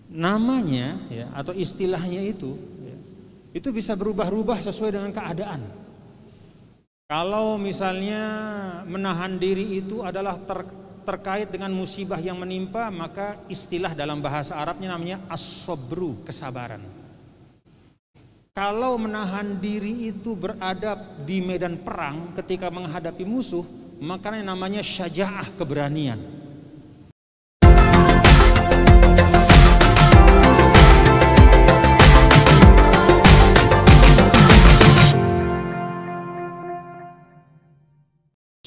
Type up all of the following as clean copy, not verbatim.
namanya ya, atau istilahnya itu ya, itu bisa berubah-ubah sesuai dengan keadaan. Kalau misalnya menahan diri itu adalah terkait dengan musibah yang menimpa, maka istilah dalam bahasa Arabnya namanya as-sabru, kesabaran. Kalau menahan diri itu berada di medan perang ketika menghadapi musuh, maka namanya syaja'ah, keberanian.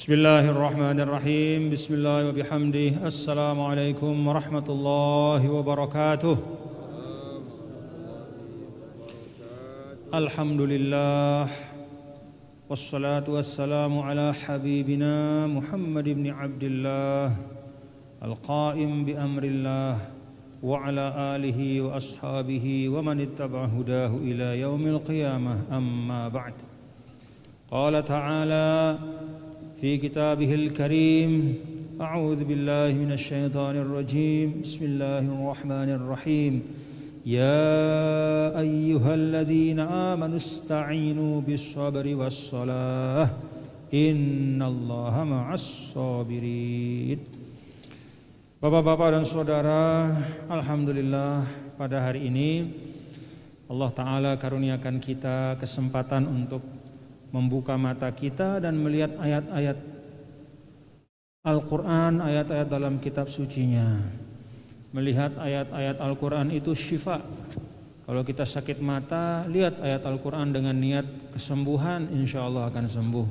Bismillahirrahmanirrahim. Bismillah wa bihamdih. Assalamualaikum warahmatullahi wabarakatuh. Alhamdulillah. Wassalatu wassalamu ala habibina Muhammad ibn Abdullah al-qaim bi amrillah wa ala alihi wa ashabihi wa man ittaba'a hudahu ila yaumil qiyamah. Amma ba'd. Qala ta'ala في كتابه الكريم أعوذ بالله من الشيطان الرجيم بسم الله الرحمن الرحيم يا أيها الذين آمنوا استعينوا بالصبر والصلاة إن الله مع الصابرين. Bapak-bapak dan saudara, alhamdulillah pada hari ini Allah Ta'ala karuniakan kita kesempatan untuk membuka mata kita dan melihat ayat-ayat Al-Quran, ayat-ayat dalam kitab sucinya. Melihat ayat-ayat Al-Quran itu syifa. Kalau kita sakit mata, lihat ayat Al-Quran dengan niat kesembuhan, insya Allah akan sembuh.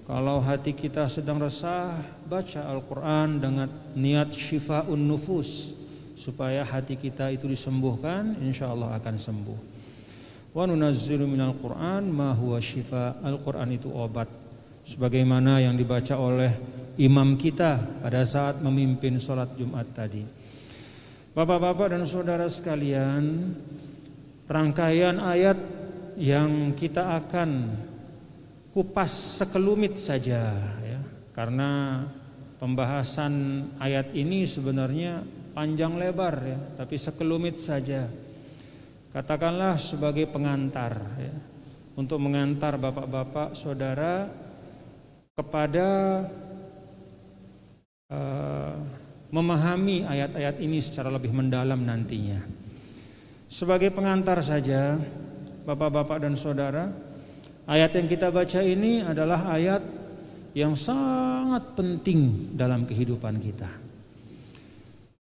Kalau hati kita sedang resah, baca Al-Quran dengan niat syifa'un nufus, supaya hati kita itu disembuhkan, insya Allah akan sembuh. Wa nunazzilu minal Qur'an ma huwa syifa. Al-Qur'an itu obat, sebagaimana yang dibaca oleh imam kita pada saat memimpin sholat Jumat tadi. Bapak-bapak dan saudara sekalian, rangkaian ayat yang kita akan kupas sekelumit saja ya, karena pembahasan ayat ini sebenarnya panjang lebar ya, tapi sekelumit saja. Katakanlah sebagai pengantar ya, untuk mengantar bapak-bapak saudara kepada memahami ayat-ayat ini secara lebih mendalam nantinya. Sebagai pengantar saja bapak-bapak dan saudara, ayat yang kita baca ini adalah ayat yang sangat penting dalam kehidupan kita.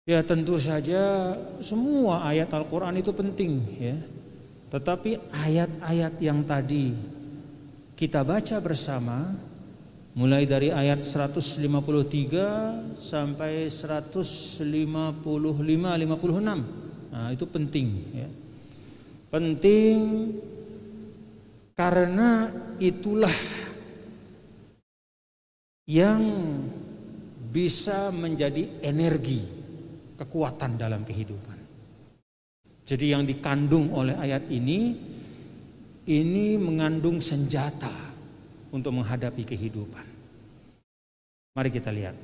Ya tentu saja semua ayat Al-Quran itu penting ya. Tetapi ayat-ayat yang tadi kita baca bersama, mulai dari ayat 153 sampai 155, 56, nah itu penting ya. Penting karena itulah yang bisa menjadi energi, kekuatan dalam kehidupan. Jadi yang dikandung oleh ayat ini mengandung senjata untuk menghadapi kehidupan. Mari kita lihat.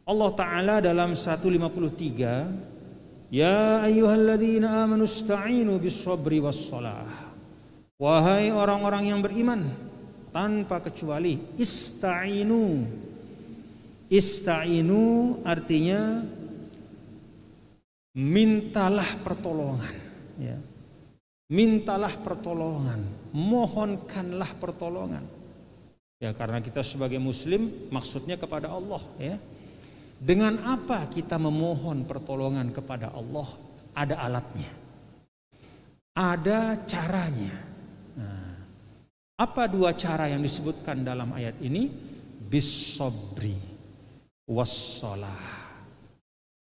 Allah Ta'ala dalam 153, ya ayyuhalladzina amanu ista'inu bis-sabri was-shalah. Wahai orang-orang yang beriman, tanpa kecuali ista'inu. Ista'inu artinya mintalah pertolongan ya. Mintalah pertolongan, mohonkanlah pertolongan ya, karena kita sebagai muslim maksudnya kepada Allah ya. Dengan apa kita memohon pertolongan kepada Allah? Ada alatnya, ada caranya. Nah, apa dua cara yang disebutkan dalam ayat ini? Bis-sabri was-shalah,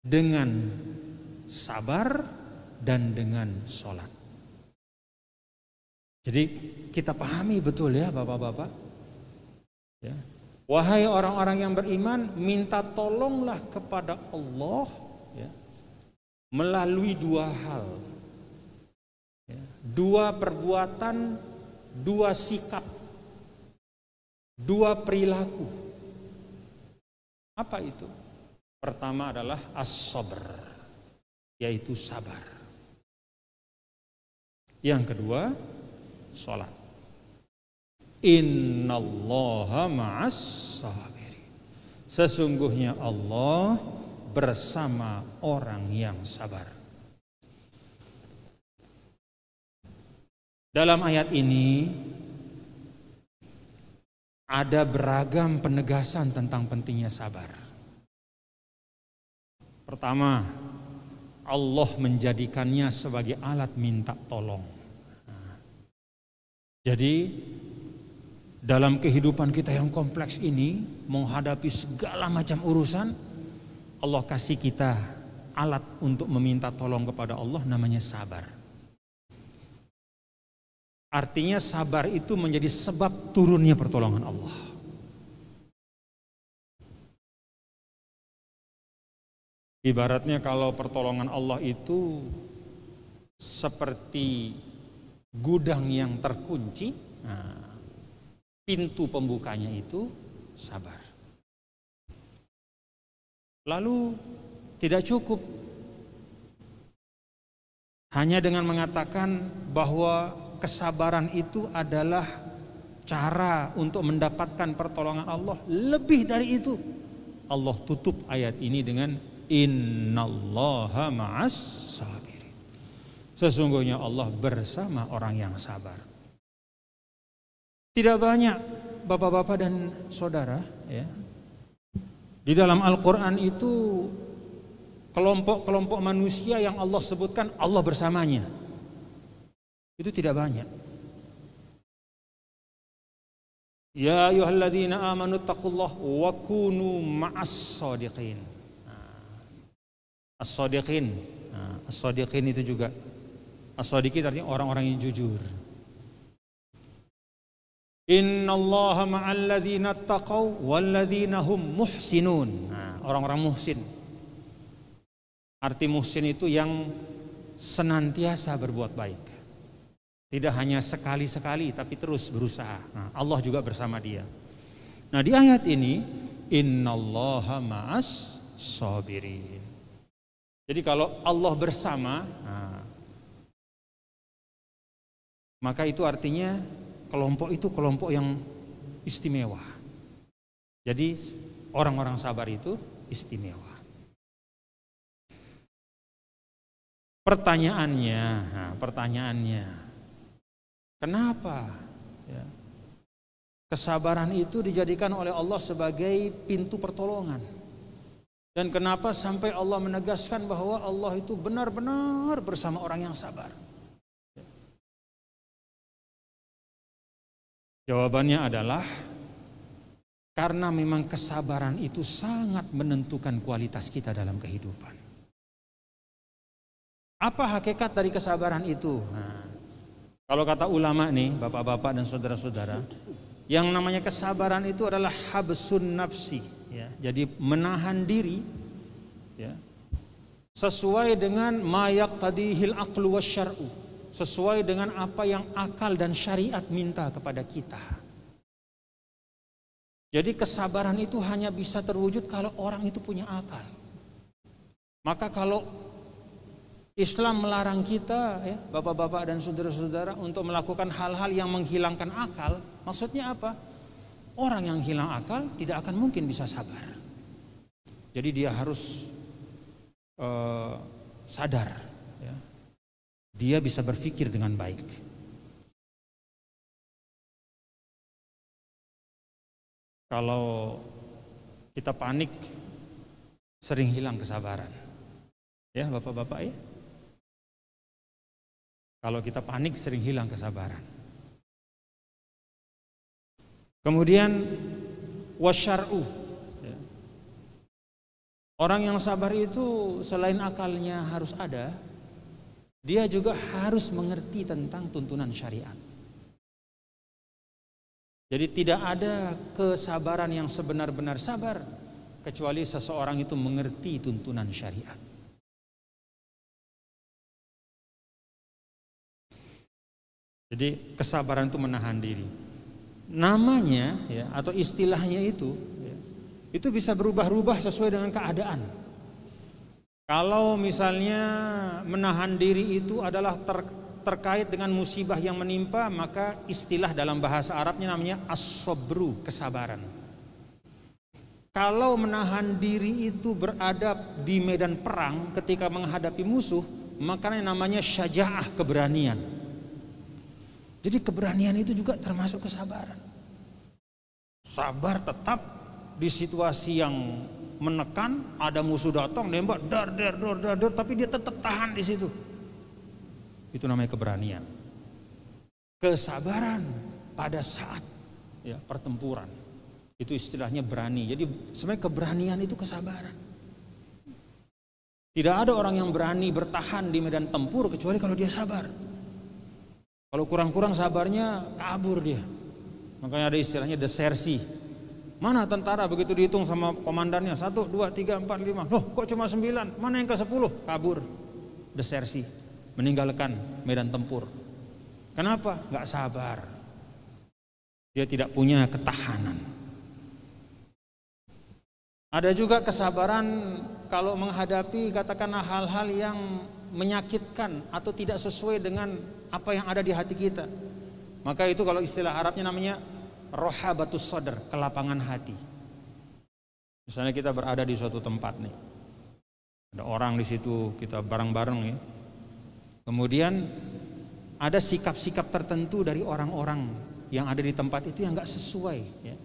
dengan sabar dan dengan sholat. Jadi kita pahami betul ya bapak-bapak ya. Wahai orang-orang yang beriman, minta tolonglah kepada Allah ya, melalui dua hal ya, dua perbuatan, dua sikap, dua perilaku. Apa itu? Pertama adalah as-sabr, yaitu sabar. Yang kedua, sholat. Innallaha ma'as sabirin. Sesungguhnya Allah bersama orang yang sabar. Dalam ayat ini ada beragam penegasan tentang pentingnya sabar. Pertama, Allah menjadikannya sebagai alat minta tolong. Jadi dalam kehidupan kita yang kompleks ini, menghadapi segala macam urusan, Allah kasih kita alat untuk meminta tolong kepada Allah, namanya sabar. Artinya sabar itu menjadi sebab turunnya pertolongan Allah. Ibaratnya kalau pertolongan Allah itu seperti gudang yang terkunci, pintu pembukanya itu sabar. Lalu tidak cukup hanya dengan mengatakan bahwa kesabaran itu adalah cara untuk mendapatkan pertolongan Allah. Lebih dari itu, Allah tutup ayat ini dengan innallaha ma'as sabirin. Sesungguhnya Allah bersama orang yang sabar. Tidak banyak bapak-bapak dan saudara, ya, di dalam Al-Quran itu kelompok-kelompok manusia yang Allah sebutkan Allah bersamanya. Itu tidak banyak. Ya ayyuhalladzina amanu taqullaha wa kunu ma'as shadiqin. As-shadiqin. As-shadiqin itu juga, as-shadiqin artinya orang-orang yang jujur. Innallaha ma'al ladzina taqaw wal ladzina hum muhsinun. Orang-orang muhsin. Arti muhsin itu yang senantiasa berbuat baik. Tidak hanya sekali-sekali tapi terus berusaha. Allah juga bersama dia. Nah, di ayat ini innallaha ma'as sabirin. Jadi kalau Allah bersama, maka itu artinya kelompok itu kelompok yang istimewa. Jadi orang-orang sabar itu istimewa. Pertanyaannya, kenapa ya, kesabaran itu dijadikan oleh Allah sebagai pintu pertolongan? Dan kenapa sampai Allah menegaskan bahwa Allah itu benar-benar bersama orang yang sabar? Jawabannya adalah karena memang kesabaran itu sangat menentukan kualitas kita dalam kehidupan. Apa hakikat dari kesabaran itu? Kalau kata ulama nih, bapak-bapak dan saudara-saudara, yang namanya kesabaran itu adalah habsun nafsi, ya. Jadi menahan diri, ya, sesuai dengan ma yaqtadihil aqlu wasyar'u, sesuai dengan apa yang akal dan syariat minta kepada kita. Jadi kesabaran itu hanya bisa terwujud kalau orang itu punya akal. Maka kalau Islam melarang kita, ya, bapak-bapak dan saudara-saudara, untuk melakukan hal-hal yang menghilangkan akal, maksudnya apa? Orang yang hilang akal tidak akan mungkin bisa sabar. Jadi dia harus sadar, ya. Dia bisa berpikir dengan baik. Kalau kita panik, sering hilang kesabaran, ya bapak-bapak, ya. Kalau kita panik sering hilang kesabaran. Kemudian wasyar'u, ya. Orang yang sabar itu selain akalnya harus ada, dia juga harus mengerti tentang tuntunan syariat. Jadi tidak ada kesabaran yang sebenar-benar sabar kecuali seseorang itu mengerti tuntunan syariat. Jadi kesabaran itu menahan diri. Namanya, ya, atau istilahnya itu, ya, itu bisa berubah-ubah sesuai dengan keadaan. Kalau misalnya menahan diri itu adalah terkait dengan musibah yang menimpa, maka istilah dalam bahasa Arabnya namanya as-sabru, kesabaran. Kalau menahan diri itu berada di medan perang ketika menghadapi musuh, maka namanya syaja'ah, keberanian. Jadi keberanian itu juga termasuk kesabaran. Sabar tetap di situasi yang menekan, ada musuh datang nembak, dar, tapi dia tetap tahan di situ. Itu namanya keberanian. Kesabaran pada saat pertempuran, itu istilahnya berani. Jadi sebenarnya keberanian itu kesabaran. Tidak ada orang yang berani bertahan di medan tempur kecuali kalau dia sabar. Kalau kurang-kurang sabarnya, kabur dia. Makanya ada istilahnya desersi. Mana tentara begitu dihitung sama komandannya, 1, 2, 3, 4, 5. Loh kok cuma 9, mana yang ke-10? Kabur, desersi, meninggalkan medan tempur. Kenapa? Gak sabar. Dia tidak punya ketahanan. Ada juga kesabaran kalau menghadapi katakanlah hal-hal yang menyakitkan atau tidak sesuai dengan apa yang ada di hati kita. Maka itu kalau istilah Arabnya namanya rohabatus sadr, kelapangan hati. Misalnya kita berada di suatu tempat nih, ada orang di situ, kita bareng-bareng ya. Kemudian ada sikap-sikap tertentu dari orang-orang yang ada di tempat itu yang nggak sesuai, ya.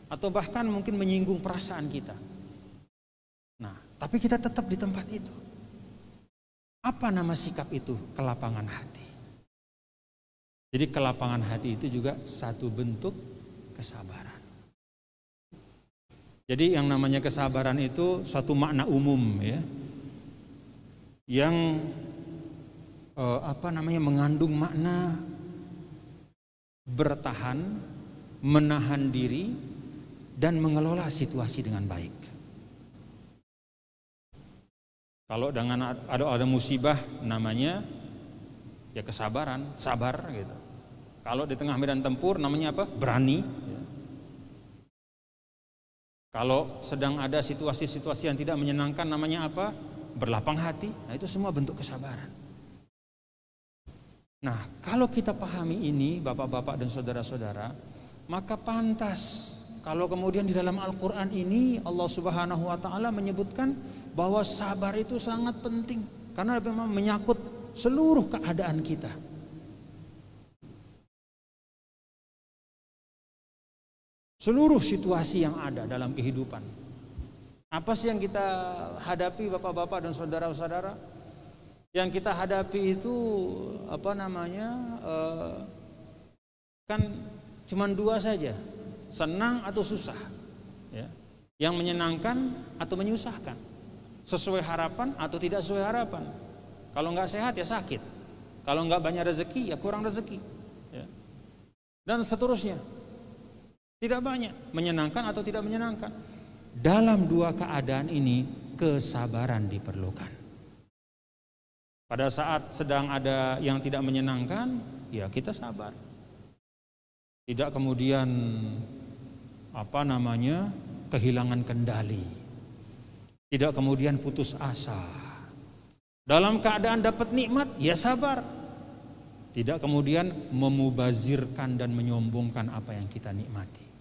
Atau bahkan mungkin menyinggung perasaan kita. Nah, tapi kita tetap di tempat itu. Apa nama sikap itu? Kelapangan hati. Jadi kelapangan hati itu juga satu bentuk kesabaran. Jadi yang namanya kesabaran itu suatu makna umum ya, yang mengandung makna bertahan, menahan diri, dan mengelola situasi dengan baik. Kalau dengan ada musibah namanya ya kesabaran, sabar gitu. Kalau di tengah medan tempur namanya apa? Berani. Ya. Kalau sedang ada situasi-situasi yang tidak menyenangkan namanya apa? Berlapang hati. Nah, itu semua bentuk kesabaran. Nah, kalau kita pahami ini Bapak-bapak dan saudara-saudara, maka pantas kalau kemudian di dalam Al-Quran ini Allah Subhanahu wa ta'ala menyebutkan bahwa sabar itu sangat penting karena memang menyangkut seluruh keadaan kita. Seluruh situasi yang ada dalam kehidupan. Apa sih yang kita hadapi Bapak-bapak dan saudara-saudara? Yang kita hadapi itu kan cuma dua saja, senang atau susah ya. Yang menyenangkan atau menyusahkan, sesuai harapan atau tidak sesuai harapan. Kalau nggak sehat ya sakit, kalau nggak banyak rezeki ya kurang rezeki ya. Dan seterusnya. Tidak banyak, menyenangkan atau tidak menyenangkan. Dalam dua keadaan ini kesabaran diperlukan. Pada saat sedang ada yang tidak menyenangkan, ya kita sabar. Tidak kemudian kehilangan kendali. Tidak kemudian putus asa. Dalam keadaan dapat nikmat, ya sabar. Tidak kemudian memubazirkan dan menyombongkan apa yang kita nikmati.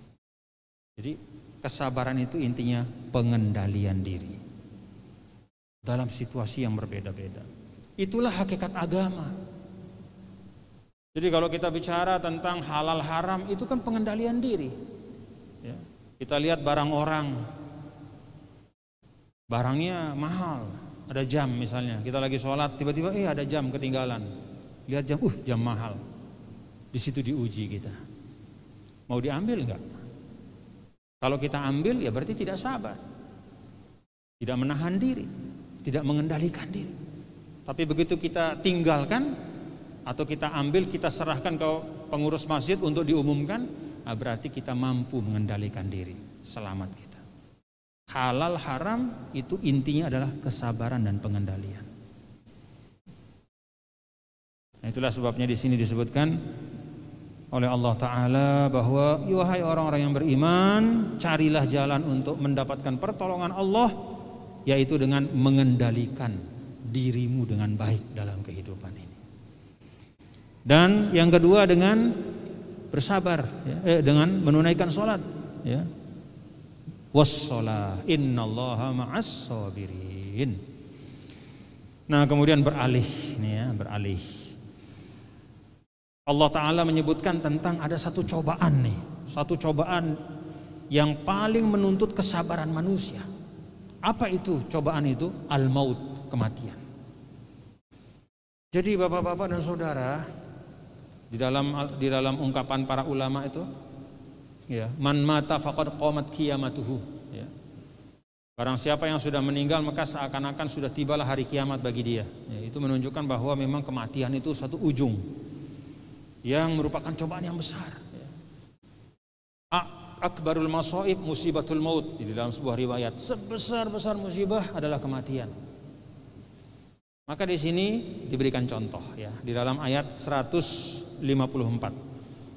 Jadi kesabaran itu intinya pengendalian diri dalam situasi yang berbeda-beda. Itulah hakikat agama. Jadi kalau kita bicara tentang halal haram itu kan pengendalian diri ya. Kita lihat barang orang, barangnya mahal, ada jam misalnya, kita lagi sholat tiba-tiba ada jam ketinggalan, lihat jam, jam mahal. Di situ diuji kita, mau diambil enggak? Kalau kita ambil ya berarti tidak sabar, tidak menahan diri, tidak mengendalikan diri. Tapi begitu kita tinggalkan atau kita ambil, kita serahkan ke pengurus masjid untuk diumumkan, berarti kita mampu mengendalikan diri, selamat kita. Halal haram itu intinya adalah kesabaran dan pengendalian. Nah, itulah sebabnya di sini disebutkan oleh Allah Ta'ala bahwa wahai orang-orang yang beriman, carilah jalan untuk mendapatkan pertolongan Allah yaitu dengan mengendalikan dirimu dengan baik dalam kehidupan ini. Dan yang kedua dengan bersabar, ya, dengan menunaikan sholat, ya. Wassalah innallaha ma'as sabirin. Nah, kemudian beralih, ini ya, beralih. Allah Ta'ala menyebutkan tentang ada satu cobaan nih, satu cobaan yang paling menuntut kesabaran manusia. Apa itu cobaan itu? Al-maut, kematian. Jadi bapak-bapak dan saudara, di dalam ungkapan para ulama itu, ya, man mata faqad qamat qiyamatuhu, ya. Barang siapa yang sudah meninggal maka seakan-akan sudah tibalah hari kiamat bagi dia. Ya, itu menunjukkan bahwa memang kematian itu satu ujung yang merupakan cobaan yang besar. Ya. Akbarul masaib musibatul maut, di dalam sebuah riwayat, sebesar-besar musibah adalah kematian. Maka di sini diberikan contoh, ya, di dalam ayat 154.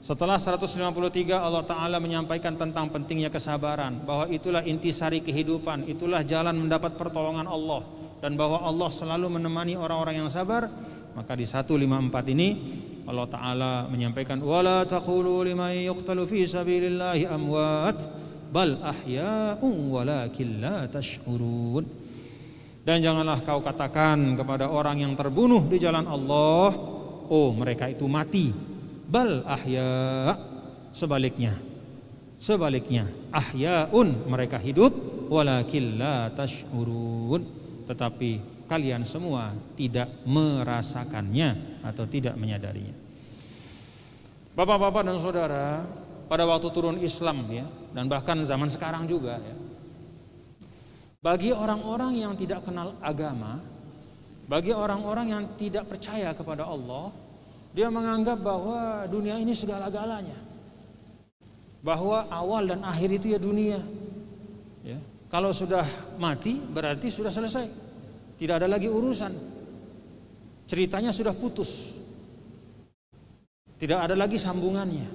Setelah 153 Allah Ta'ala menyampaikan tentang pentingnya kesabaran, bahwa itulah intisari kehidupan, itulah jalan mendapat pertolongan Allah, dan bahwa Allah selalu menemani orang-orang yang sabar. Maka di 154 ini Allah Ta'ala menyampaikan, wala taqulu liman yuqtalu fi sabilillahi amwat bal ahya'un walakin la tash'urun. Dan janganlah kau katakan kepada orang yang terbunuh di jalan Allah, oh mereka itu mati. Bal ahya, sebaliknya ahya'un, mereka hidup, walakin la tash'urun, tetapi kalian semua tidak merasakannya atau tidak menyadarinya. Bapak-bapak dan saudara, pada waktu turun Islam, ya, dan bahkan zaman sekarang juga, ya, bagi orang-orang yang tidak kenal agama, bagi orang-orang yang tidak percaya kepada Allah, dia menganggap bahwa dunia ini segala-galanya, bahwa awal dan akhir itu ya dunia, ya. Kalau sudah mati berarti sudah selesai, tidak ada lagi urusan, ceritanya sudah putus, tidak ada lagi sambungannya.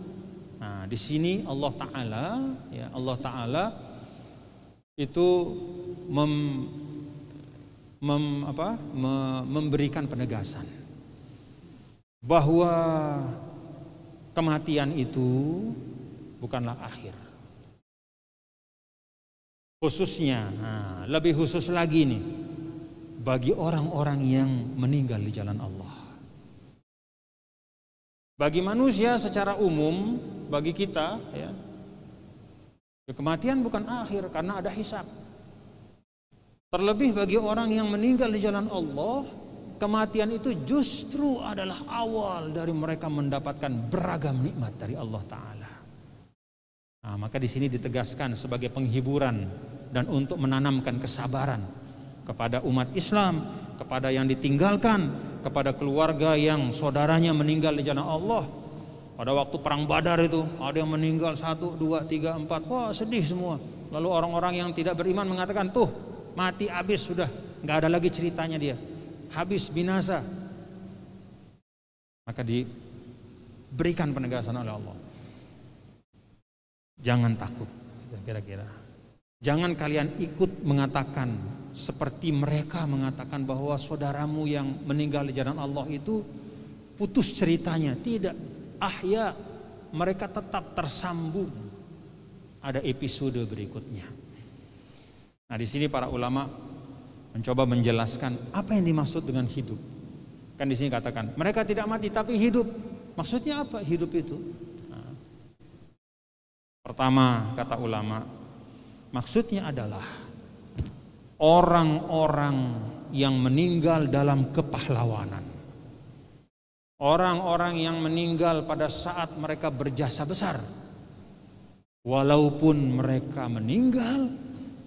Nah, di sini Allah Ta'ala itu memberikan penegasan bahwa kematian itu bukanlah akhir. Khususnya, lebih khusus lagi nih, bagi orang-orang yang meninggal di jalan Allah. Bagi manusia secara umum, bagi kita, ya, kematian bukan akhir karena ada hisab. Terlebih bagi orang yang meninggal di jalan Allah, kematian itu justru adalah awal dari mereka mendapatkan beragam nikmat dari Allah Ta'ala. Nah, maka di sini ditegaskan sebagai penghiburan dan untuk menanamkan kesabaran kepada umat Islam, kepada yang ditinggalkan, kepada keluarga yang saudaranya meninggal di jalan Allah. Pada waktu perang Badar itu ada yang meninggal 1, 2, 3, 4, wah sedih semua. Lalu orang-orang yang tidak beriman mengatakan, tuh mati habis sudah, nggak ada lagi ceritanya dia, habis binasa. Maka diberikan penegasan oleh Allah, jangan takut, kira-kira. Jangan kalian ikut mengatakan seperti mereka mengatakan bahwa saudaramu yang meninggal di jalan Allah itu putus ceritanya. Tidak, ahya, mereka tetap tersambung. Ada episode berikutnya. Nah, di sini para ulama mencoba menjelaskan apa yang dimaksud dengan hidup. Kan di sini katakan mereka tidak mati tapi hidup. Maksudnya apa hidup itu? Nah, pertama kata ulama, maksudnya adalah orang-orang yang meninggal dalam kepahlawanan. Orang-orang yang meninggal pada saat mereka berjasa besar. Walaupun mereka meninggal,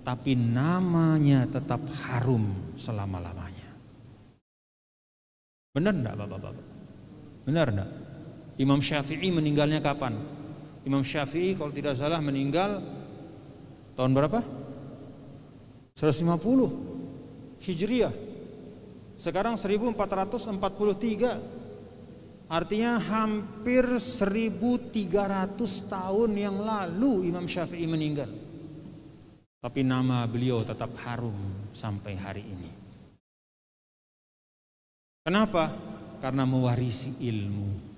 tapi namanya tetap harum selama-lamanya. Benar enggak Bapak-bapak? Benar enggak? Imam Syafi'i meninggalnya kapan? Imam Syafi'i kalau tidak salah meninggal tahun berapa? 150 Hijriah. Sekarang 1443. Artinya hampir 1300 tahun yang lalu Imam Syafi'i meninggal. tapi nama beliau tetap harum sampai hari ini. Kenapa? Karena mewarisi ilmu.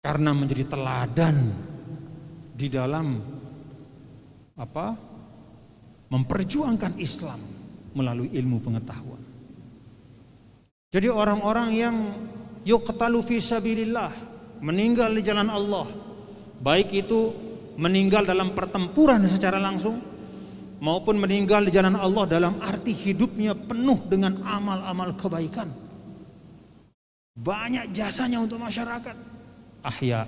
Karena menjadi teladan di dalam memperjuangkan Islam melalui ilmu pengetahuan. Jadi orang-orang yang yuqtalu fi sabilillah, meninggal di jalan Allah, baik itu meninggal dalam pertempuran secara langsung maupun meninggal di jalan Allah dalam arti hidupnya penuh dengan amal-amal kebaikan, banyak jasanya untuk masyarakat. Ahya,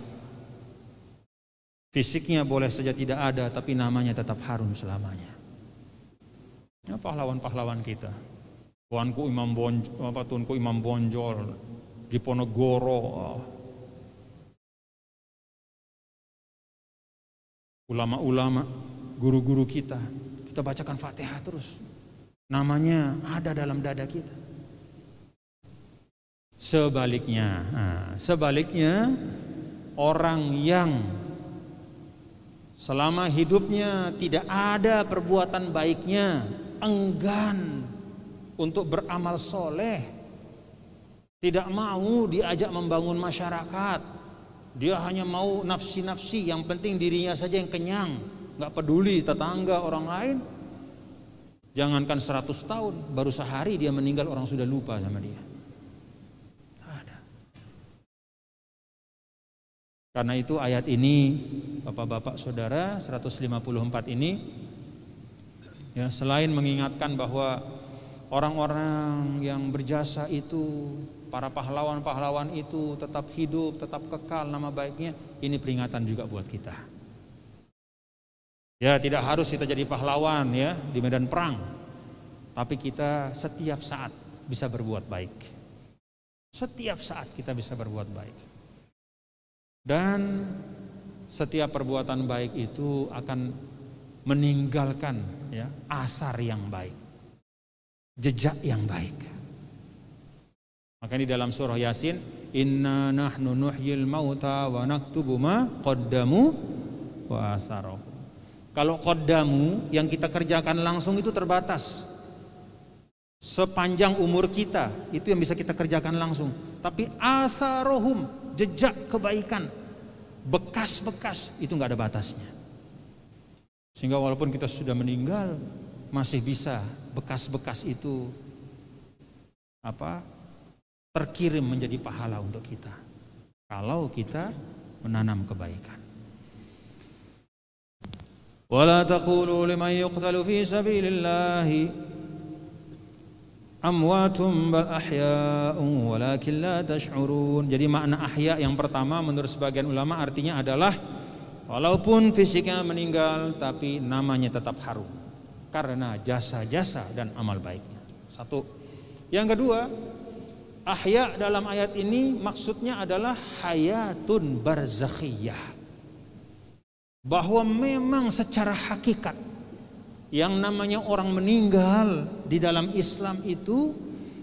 fisiknya boleh saja tidak ada, tapi namanya tetap harum selamanya. Ya, pahlawan-pahlawan kita, Tuanku Imam Bonjol di Ponorogo, ulama-ulama, guru-guru kita bacakan Fatihah terus, namanya ada dalam dada kita. Sebaliknya orang yang selama hidupnya tidak ada perbuatan baiknya, enggan untuk beramal soleh, tidak mau diajak membangun masyarakat, dia hanya mau nafsi-nafsi, yang penting dirinya saja yang kenyang, gak peduli tetangga orang lain. Jangankan 100 tahun, baru sehari dia meninggal orang sudah lupa sama dia. Ada. Karena itu ayat ini, bapak-bapak saudara, 154 ini ya, selain mengingatkan bahwa orang-orang yang berjasa itu, para pahlawan-pahlawan itu tetap hidup, tetap kekal nama baiknya, ini peringatan juga buat kita. Ya, tidak harus kita jadi pahlawan ya di medan perang, tapi kita setiap saat bisa berbuat baik. Setiap saat kita bisa berbuat baik. Dan setiap perbuatan baik itu akan meninggalkan ya asar yang baik, jejak yang baik. Maka di dalam surah Yasin, inna nahnu nuhyil mauta wa naktubu ma qaddamu wa atharahu. Kalau qaddamu yang kita kerjakan langsung itu terbatas. Sepanjang umur kita itu yang bisa kita kerjakan langsung. Tapi atharohum, jejak kebaikan, bekas-bekas itu enggak ada batasnya. Sehingga walaupun kita sudah meninggal, masih bisa bekas-bekas itu terkirim menjadi pahala untuk kita kalau kita menanam kebaikan. Wala taqulu liman yuqtalu fi sabilillahi amwatum bal ahya'un walakin la tash'urun. Jadi makna ahya yang pertama menurut sebagian ulama artinya adalah walaupun fisiknya meninggal tapi namanya tetap harum karena jasa-jasa dan amal baiknya. Satu. Yang kedua, ahya dalam ayat ini maksudnya adalah hayatun barzakhiyah. Bahwa memang secara hakikat yang namanya orang meninggal di dalam Islam itu,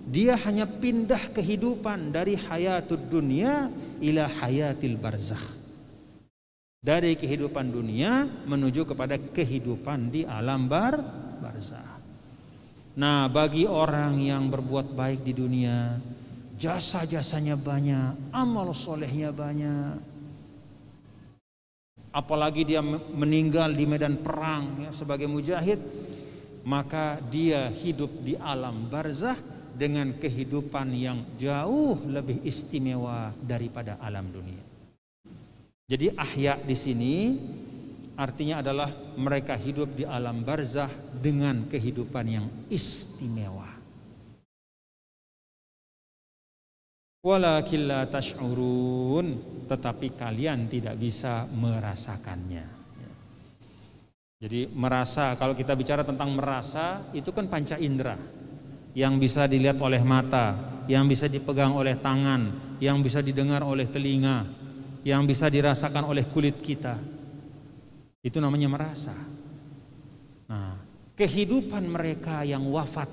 dia hanya pindah kehidupan dari hayatud dunia ila hayatil barzakh. Dari kehidupan dunia menuju kepada kehidupan di alam barzakh. Nah, bagi orang yang berbuat baik di dunia, jasa-jasanya banyak, amal solehnya banyak, apalagi dia meninggal di medan perang ya, sebagai mujahid, maka dia hidup di alam barzakh dengan kehidupan yang jauh lebih istimewa daripada alam dunia. Jadi ahya di sini artinya adalah mereka hidup di alam barzakh dengan kehidupan yang istimewa. Walakin la tash'urun, tetapi kalian tidak bisa merasakannya. Jadi merasa, kalau kita bicara tentang merasa, itu kan panca indera yang bisa dilihat oleh mata, yang bisa dipegang oleh tangan, yang bisa didengar oleh telinga, yang bisa dirasakan oleh kulit kita. Itu namanya merasa. Nah, kehidupan mereka yang wafat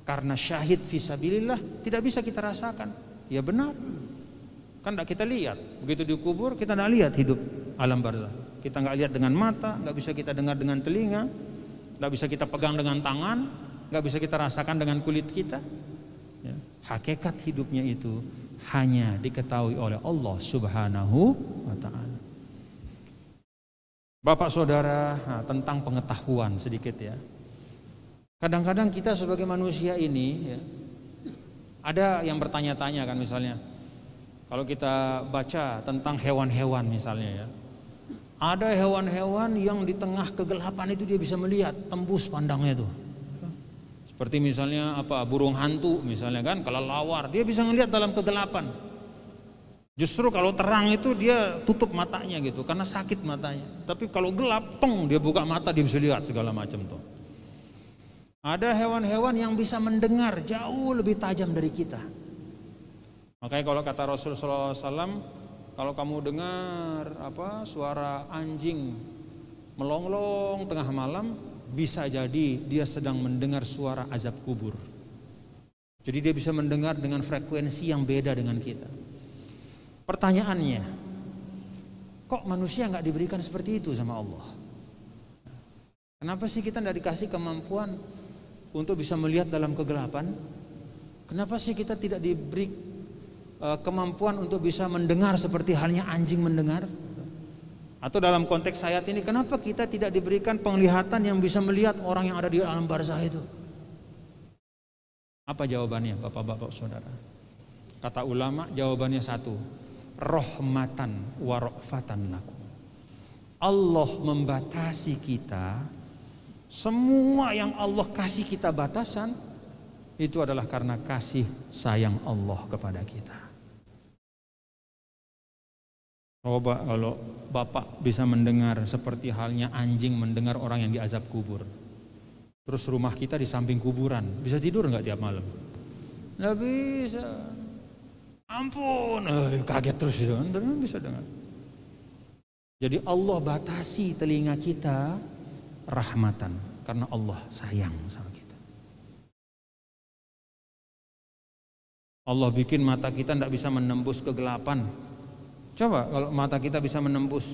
karena syahid fisabilillah tidak bisa kita rasakan. Ya benar, kan tidak kita lihat. Begitu dikubur kita tidak lihat hidup alam barzah. Kita nggak lihat dengan mata, nggak bisa kita dengar dengan telinga, nggak bisa kita pegang dengan tangan, nggak bisa kita rasakan dengan kulit kita. Ya. Hakikat hidupnya itu hanya diketahui oleh Allah Subhanahu wa ta'ala. Bapak saudara, tentang pengetahuan sedikit ya. Kadang-kadang kita sebagai manusia ini ya, ada yang bertanya-tanya kan, misalnya kalau kita baca tentang hewan-hewan misalnya ya, ada hewan-hewan yang di tengah kegelapan itu dia bisa melihat, tembus pandangnya itu. Seperti misalnya burung hantu misalnya kan, kelelawar, dia bisa ngelihat dalam kegelapan. Justru kalau terang itu dia tutup matanya gitu karena sakit matanya. Tapi kalau gelap, dia buka mata, dia bisa lihat segala macam tuh. Ada hewan-hewan yang bisa mendengar jauh lebih tajam dari kita. Makanya kalau kata Rasulullah SAW, kalau kamu dengar suara anjing melonglong tengah malam, bisa jadi dia sedang mendengar suara azab kubur. Jadi dia bisa mendengar dengan frekuensi yang beda dengan kita. Pertanyaannya, kok manusia nggak diberikan seperti itu sama Allah? Kenapa sih kita nggak dikasih kemampuan untuk bisa melihat dalam kegelapan? Kenapa sih kita tidak diberi kemampuan untuk bisa mendengar seperti halnya anjing mendengar? Atau dalam konteks ayat ini, kenapa kita tidak diberikan penglihatan yang bisa melihat orang yang ada di alam barzah itu? Apa jawabannya Bapak-bapak saudara? Kata ulama, jawabannya satu, rahmatan wa ra'fatan lakum. Allah membatasi kita. Semua yang Allah kasih kita batasan, itu adalah karena kasih sayang Allah kepada kita. Coba kalau Bapak bisa mendengar seperti halnya anjing mendengar orang yang diazab kubur. Terus rumah kita di samping kuburan, bisa tidur nggak tiap malam? Nggak bisa. Ampun, kaget terus itu, nggak bisa dengar. Jadi Allah batasi telinga kita rahmatan, karena Allah sayang sama kita. Allah bikin mata kita nggak bisa menembus kegelapan. Coba kalau mata kita bisa menembus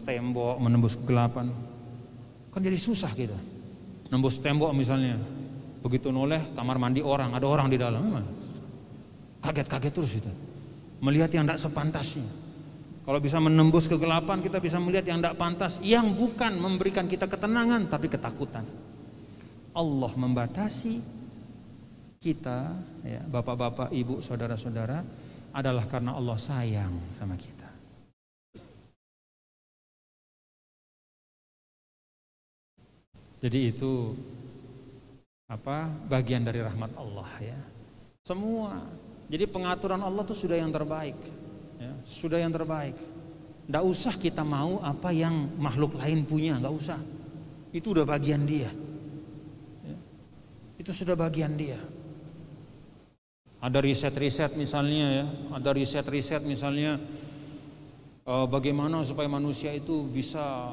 tembok, menembus kegelapan, kan jadi susah kita. Nembus tembok misalnya, begitu noleh kamar mandi orang, ada orang di dalam, kaget-kaget terus itu, melihat yang tidak sepantasnya. Kalau bisa menembus kegelapan, kita bisa melihat yang tidak pantas, yang bukan memberikan kita ketenangan, tapi ketakutan. Allah membatasi kita, ya, bapak-bapak, ibu, saudara-saudara, adalah karena Allah sayang sama kita. Jadi itu bagian dari rahmat Allah ya. Semua. Jadi pengaturan Allah itu sudah yang terbaik. Ya, sudah yang terbaik. Nggak usah kita mau apa yang makhluk lain punya, nggak usah. Itu udah bagian dia. Ya, itu sudah bagian dia. Ada riset-riset misalnya ya, ada riset-riset misalnya bagaimana supaya manusia itu bisa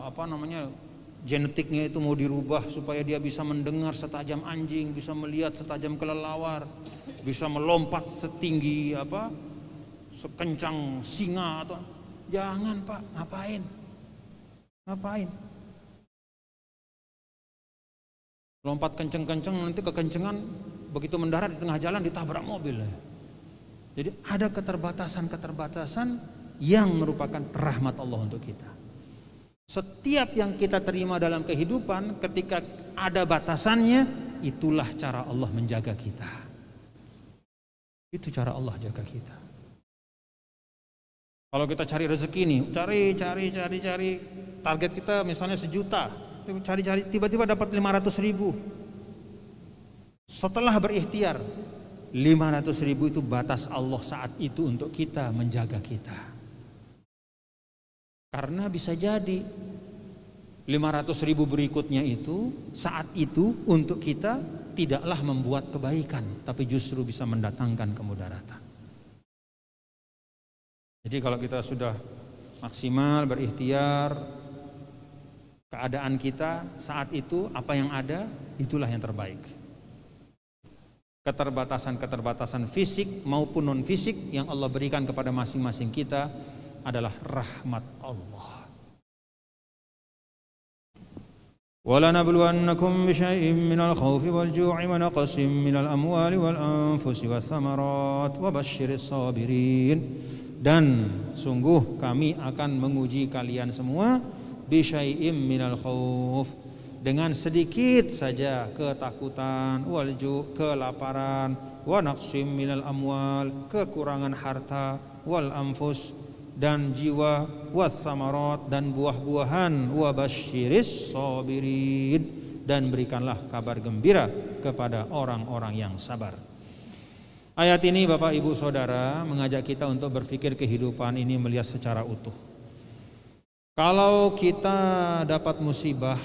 genetiknya itu mau dirubah supaya dia bisa mendengar setajam anjing, bisa melihat setajam kelelawar, bisa melompat setinggi sekencang singa atau jangan Pak, ngapain? Lompat kenceng-kenceng nanti kekencengan begitu mendarat di tengah jalan ditabrak mobil. Jadi ada keterbatasan yang merupakan rahmat Allah untuk kita. Setiap yang kita terima dalam kehidupan ketika ada batasannya, itulah cara Allah menjaga kita. Itu cara Allah jaga kita. Kalau kita cari rezeki nih, cari, target kita misalnya 1 juta, cari, tiba-tiba dapat 500.000. Setelah berikhtiar, 500.000 itu batas Allah saat itu untuk kita menjaga kita. Karena bisa jadi 500.000 berikutnya itu saat itu untuk kita tidaklah membuat kebaikan, tapi justru bisa mendatangkan kemudaratan. Jadi kalau kita sudah maksimal berikhtiar, keadaan kita saat itu apa yang ada itulah yang terbaik. Keterbatasan fisik maupun non fisik yang Allah berikan kepada masing-masing kita adalah rahmat Allah. وَلَنَبْلُوَنَّكُمْ بِشَيْءٍ مِّنَ الْخَوْفِ وَالْجُوعِ وَنَقْصٍ مِّنَ الْأَمْوَالِ وَالْأَنفُسِ وَالثَّمَرَاتِ وَبَشِّرِ الصَّابِرِينَ. Dan sungguh kami akan menguji kalian semua bisyai'im minal khauf, dengan sedikit saja ketakutan, walju kelaparan, wa naqsim minal amwal kekurangan harta, wal anfus dan jiwa, was samarat dan buah-buahan, wa basyiris sabirin dan berikanlah kabar gembira kepada orang-orang yang sabar. Ayat ini Bapak Ibu Saudara mengajak kita untuk berpikir kehidupan ini melihat secara utuh. Kalau kita dapat musibah,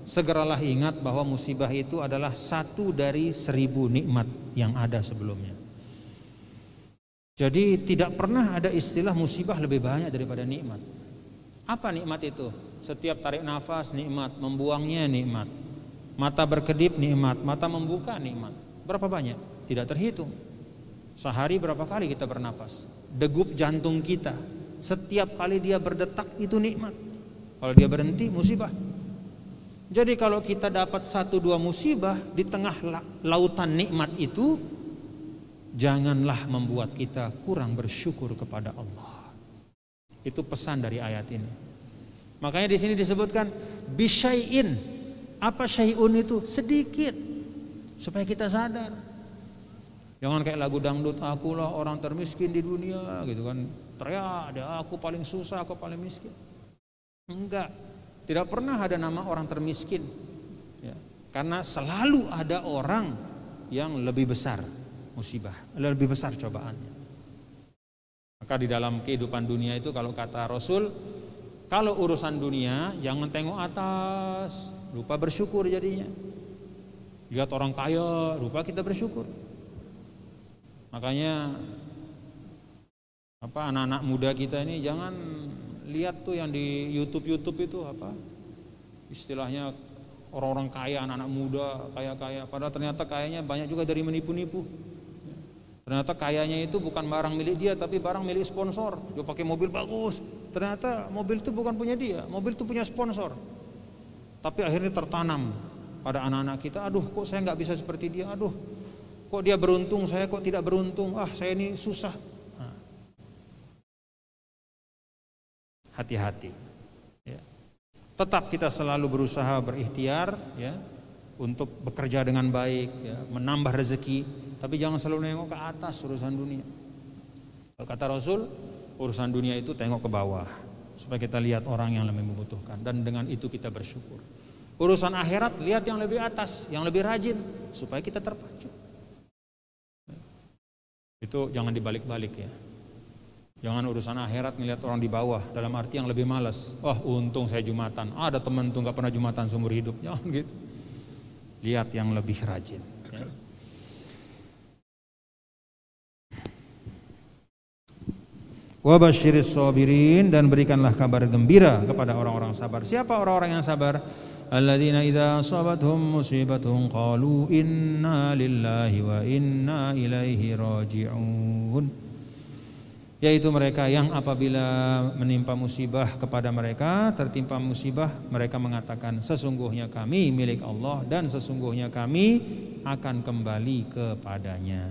segeralah ingat bahwa musibah itu adalah satu dari 1000 nikmat yang ada sebelumnya. Jadi tidak pernah ada istilah musibah lebih banyak daripada nikmat. Apa nikmat itu? Setiap tarik nafas nikmat, membuangnya nikmat. Mata berkedip nikmat, mata membuka nikmat. Berapa banyak? Tidak terhitung. Sehari berapa kali kita bernapas? Degup jantung kita, setiap kali dia berdetak itu nikmat. Kalau dia berhenti, musibah. Jadi kalau kita dapat 1-2 musibah di tengah lautan nikmat itu, janganlah membuat kita kurang bersyukur kepada Allah. Itu pesan dari ayat ini. Makanya di sini disebutkan bisyai'in. Apa syai'un itu? Sedikit. Supaya kita sadar. Jangan kayak lagu dangdut, akulah orang termiskin di dunia gitu kan. Teriak, aku paling susah, aku paling miskin. Enggak. Tidak pernah ada nama orang termiskin ya. Karena selalu ada orang yang lebih besar musibah, lebih besar cobaannya. Maka di dalam kehidupan dunia itu kalau kata Rasul, kalau urusan dunia jangan tengok atas, lupa bersyukur jadinya. Lihat orang kaya, lupa kita bersyukur. Makanya anak-anak muda kita ini jangan lihat tuh yang di YouTube itu apa? Istilahnya orang-orang kaya, anak-anak muda kaya-kaya. Padahal ternyata kayanya banyak juga dari menipu-nipu. Ternyata kayanya itu bukan barang milik dia, tapi barang milik sponsor. Dia pakai mobil bagus. Ternyata mobil itu bukan punya dia, mobil itu punya sponsor. Tapi akhirnya tertanam pada anak-anak kita. Aduh, kok saya nggak bisa seperti dia? Aduh, kok dia beruntung, saya kok tidak beruntung? Saya ini susah. Hati-hati ya. Tetap kita selalu berusaha berikhtiar ya, untuk bekerja dengan baik ya, menambah rezeki, tapi jangan selalu nengok ke atas urusan dunia. Kalau kata Rasul, urusan dunia itu tengok ke bawah supaya kita lihat orang yang lebih membutuhkan, dan dengan itu kita bersyukur. Urusan akhirat lihat yang lebih atas, yang lebih rajin, supaya kita terpacu. Itu jangan dibalik-balik ya. Jangan urusan akhirat ngelihat orang di bawah, dalam arti yang lebih malas. Untung saya Jumatan. Ada teman tuh nggak pernah Jumatan seumur hidup. Jangan gitu. Lihat yang lebih rajin. Ya. Wa basyiris sabirin, dan berikanlah kabar gembira kepada orang-orang sabar. Siapa orang-orang yang sabar? Alladzina idza asabathum musibatun qalu inna lillahi wa inna ilaihi raji'un. Yaitu mereka yang apabila menimpa musibah kepada mereka, tertimpa musibah, mereka mengatakan sesungguhnya kami milik Allah dan sesungguhnya kami akan kembali kepadanya.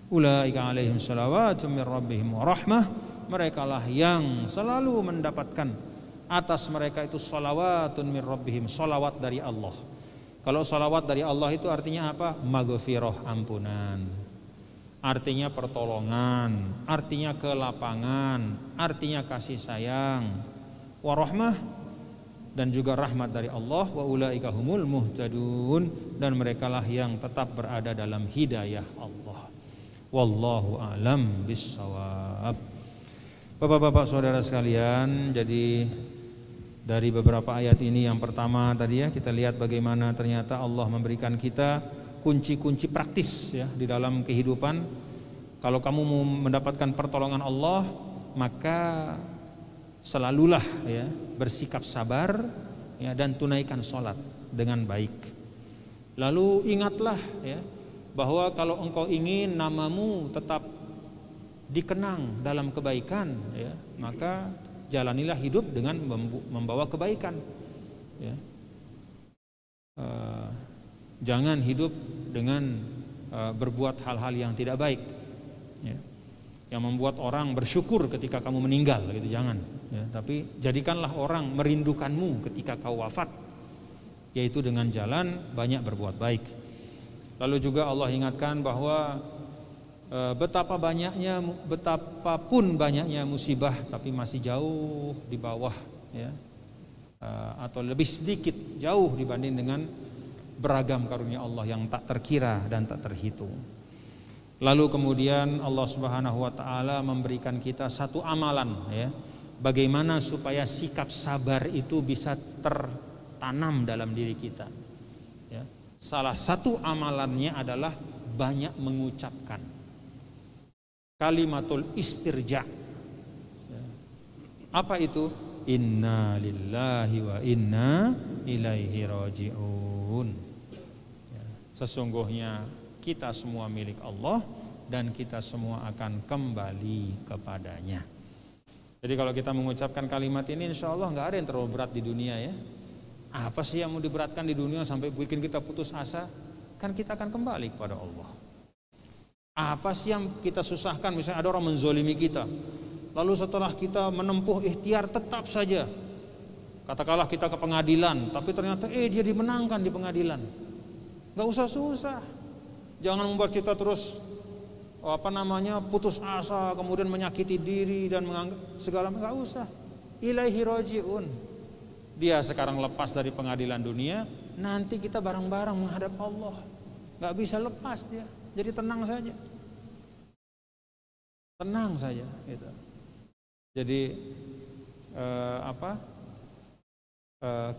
Ulaika alaihim salawatun min rabbihim wa rahmah. Merekalah yang selalu mendapatkan atas mereka itu salawatun min rabbihim, salawat dari Allah. Kalau salawat dari Allah itu artinya apa? Maghfirah, ampunan. Artinya pertolongan, artinya kelapangan, artinya kasih sayang, warahmah, dan juga rahmat dari Allah. Wa ulaika humul muhtadun, dan merekalah yang tetap berada dalam hidayah Allah. Wallahu a'lam bissawab. Bapak-bapak saudara sekalian, jadi dari beberapa ayat ini, yang pertama tadi ya, kita lihat bagaimana ternyata Allah memberikan kita kunci-kunci praktis ya di dalam kehidupan. Kalau kamu mau mendapatkan pertolongan Allah, maka selalulah ya bersikap sabar ya, dan tunaikan sholat dengan baik. Lalu ingatlah ya bahwa kalau engkau ingin namamu tetap dikenang dalam kebaikan, ya, maka jalanilah hidup dengan membawa kebaikan, ya. Jangan hidup dengan berbuat hal-hal yang tidak baik, ya, yang membuat orang bersyukur ketika kamu meninggal, gitu, jangan, ya. Tapi jadikanlah orang merindukanmu ketika kau wafat, yaitu dengan jalan banyak berbuat baik. Lalu juga Allah ingatkan bahwa betapapun banyaknya musibah, tapi masih jauh di bawah, ya, atau lebih sedikit jauh dibanding dengan beragam karunia Allah yang tak terkira dan tak terhitung. Lalu kemudian Allah Subhanahu wa taala memberikan kita satu amalan, ya, bagaimana supaya sikap sabar itu bisa tertanam dalam diri kita, ya. Salah satu amalannya adalah banyak mengucapkan kalimatul istirja. Apa itu? Inna lillahi wa inna ilaihi raji'un. Sesungguhnya kita semua milik Allah dan kita semua akan kembali kepadanya. Jadi kalau kita mengucapkan kalimat ini, insya Allah nggak ada yang terlalu berat di dunia, ya. Apa sih yang mau diberatkan di dunia sampai bikin kita putus asa? Kan kita akan kembali kepada Allah. Apa sih yang kita susahkan? Misalnya ada orang menzolimi kita, lalu setelah kita menempuh ikhtiar tetap saja, katakanlah kita ke pengadilan, tapi ternyata dia dimenangkan di pengadilan. Gak usah susah. Jangan membuat kita terus putus asa, kemudian menyakiti diri dan menganggap segala, gak usah. Ilaihi raji'un. Dia sekarang lepas dari pengadilan dunia, nanti kita bareng-bareng menghadap Allah. Gak bisa lepas dia. Jadi tenang saja. Tenang saja, gitu. Jadi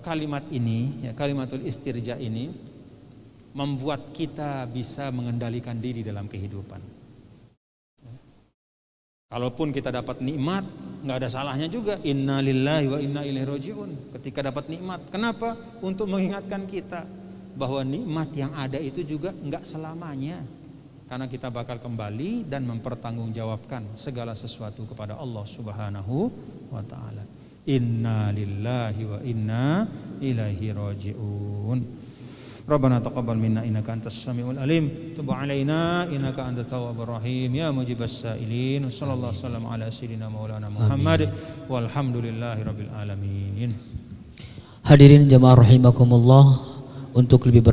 kalimat ini, ya, kalimatul istirja ini membuat kita bisa mengendalikan diri dalam kehidupan. Kalaupun kita dapat nikmat, nggak ada salahnya juga inna lillahi wa inna ilaihi raji'un ketika dapat nikmat. Kenapa? Untuk mengingatkan kita bahwa nikmat yang ada itu juga nggak selamanya, karena kita bakal kembali dan mempertanggungjawabkan segala sesuatu kepada Allah Subhanahu wa taala. Inna lillahi wa inna ilaihi raji'un. Rabbana taqabbal minna innaka antas samiul alim, tub alaina innaka antat tawwabur rahim, ya mujibas sailin. Sallallahu alaihi wasallam ala sayyidina maulana Muhammad walhamdulillahi rabbil alamin. Hadirin jamaah rahimakumullah, untuk lebih